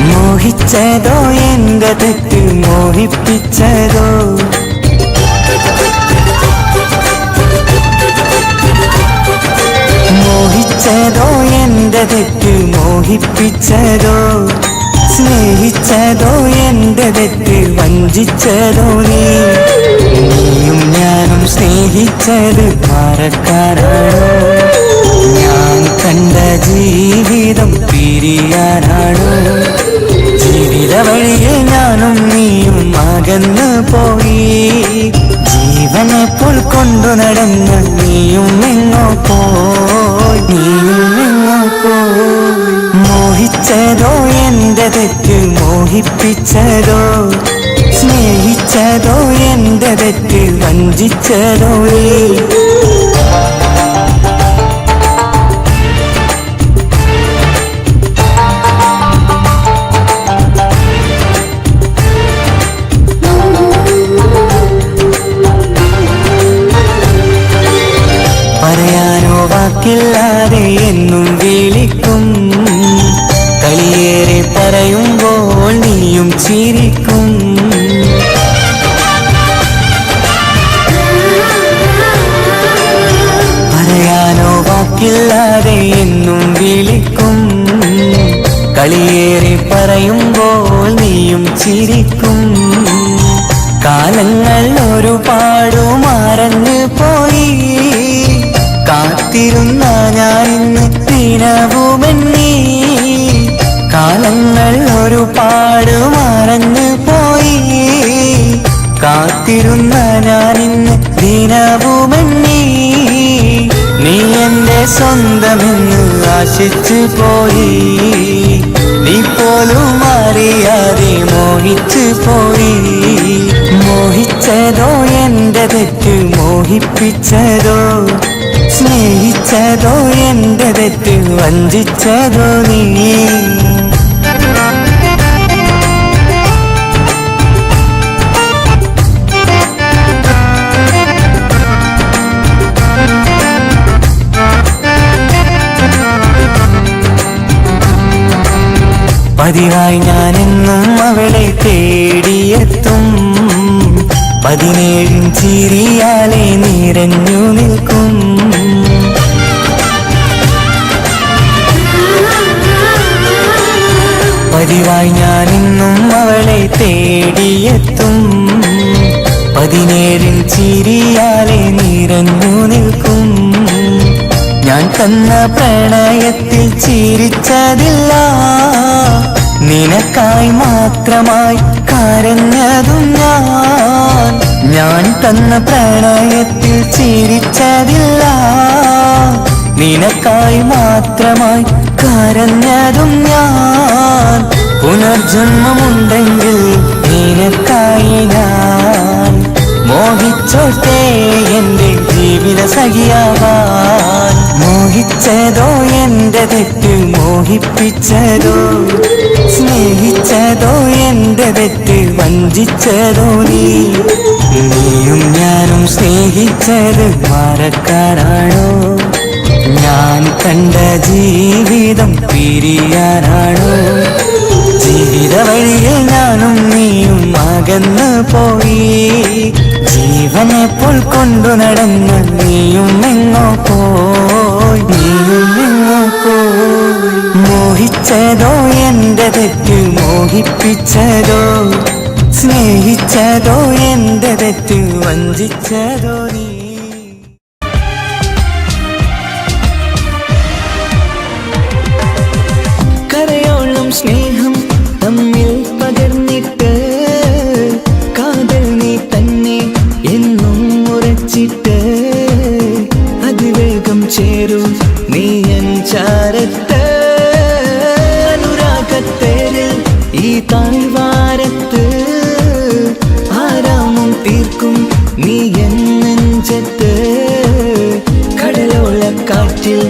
മോഹിച്ചതോ എന്റെ തെറ്റ് മോഹിപ്പിച്ചതോ മോഹിച്ചതോ എന്റെ തെറ്റ് മോഹിപ്പിച്ചതോ സ്നേഹിച്ചതോ എന്റെ തെറ്റ് വഞ്ചിച്ചതോ നീയും ഞാനും സ്നേഹിച്ചത് മറക്കാനാണോ ഞാൻ കണ്ട ജീവിതം പിരിയാനാണോ ജീവിത വഴിയിൽ ഞാനും നീയും അകന്നു പോയി ജീവനെ പോൽ കൊണ്ടു നടന്ന നീയും എങ്ങോ പോയി മോഹിച്ചതോ എന്റെ തെറ്റ് മോഹിപ്പിച്ചതോ സ്നേഹിച്ചതോ എന്റെ തെറ്റ് വഞ്ചിച്ചതോ പറയാനോ വാക്കില്ലാതെ എന്നും വിളിക്കും കളിയേറെ പറയുമ്പോൾ നീയും ചിരിക്കും പറയാനോ വാക്കില്ലാതെ എന്നും വിളിക്കും കളിയേറെ പറയുമ്പോൾ നീയും ചിരിക്കും കാലങ്ങൾ ഒരുപാടു മറന്നു പോയി കാത്തിരുന്ന ഞാനിന്ന് ദിനവുമെന്നീ കാലങ്ങൾ ഒരുപാട് മറന്നു പോയി കാത്തിരുന്ന ഞാനിന്ന് ദിനവുമെന്നീ നീ എന്റെ സ്വന്തമെന്ന് ആശിച്ചു പോയി നീ പോലും അറിയാതെ മോഹിച്ചു പോയി മോഹിച്ചതോ എന്റെ തെറ്റ് മോഹിപ്പിച്ചതോ സ്നേഹിച്ചതോ എന്റെ തെറ്റ് വഞ്ചിച്ചതോ നീ പതിവായി ഞാനെന്നും അവളെ തേടിയെത്തും 17 ചിരിയാലെ നിറഞ്ഞു നിൽക്കും പതിവായി ഞാനെന്നും അവളെ തേടിയെത്തും 17 ചിരിയാലെ നിറഞ്ഞു നിൽക്കും ഞാൻ തന്ന പ്രണയത്തിൽ ചിരിച്ചതില്ല നിനക്കായി മാത്രമായി കരഞ്ഞതും ഞാൻ തന്ന പ്രണയത്തിൽ ചിരിച്ചതില്ല നിനക്കായി മാത്രമായി കരഞ്ഞതും ഞാൻ പുനർജന്മമുണ്ടെങ്കിൽ നിനക്കായി ഞാൻ മോഹിച്ചോട്ടെ എന്റെ ജീവിത സഖിയാവാൻ മോഹിച്ചതോ എന്റെ തെറ്റ് മോഹിപ്പിച്ചതോ സ്നേഹിച്ചതോ എന്റെ തെറ്റ് വഞ്ചിച്ചതോ നീയും ഞാനും സ്നേഹിച്ചത് മറക്കാനാണോ ഞാൻ കണ്ട ജീവിതം പിരിയാനാണോ ജീവിത വഴിയിൽ ഞാനും നീയും അകന്നു പോയി ജീവനെ പോൽ കൊണ്ടു നടന്ന നീയും എങ്ങോ പോയി മോഹിച്ചതോ എന്റെ തെറ്റ് മോഹിപ്പിച്ചതോ സ്നേഹിച്ചതോ എന്റെ തെറ്റ് വഞ്ചിച്ചതോ നീ കരയോളം സ്നേഹം തമ്മിൽ പകർന്നിട്ട് കാതൽ നീ തന്നെ എന്നും ഉറച്ചിട്ട് അതിവേഗം ചേരും നീ ചാരത്ത് അനുരാഗത്തേരിൽ ഈ താഴ്വാരത്ത് ആരാമും തീർക്കും നീ എൻ നെഞ്ചത്ത് കടലോളക്കാറ്റിൽ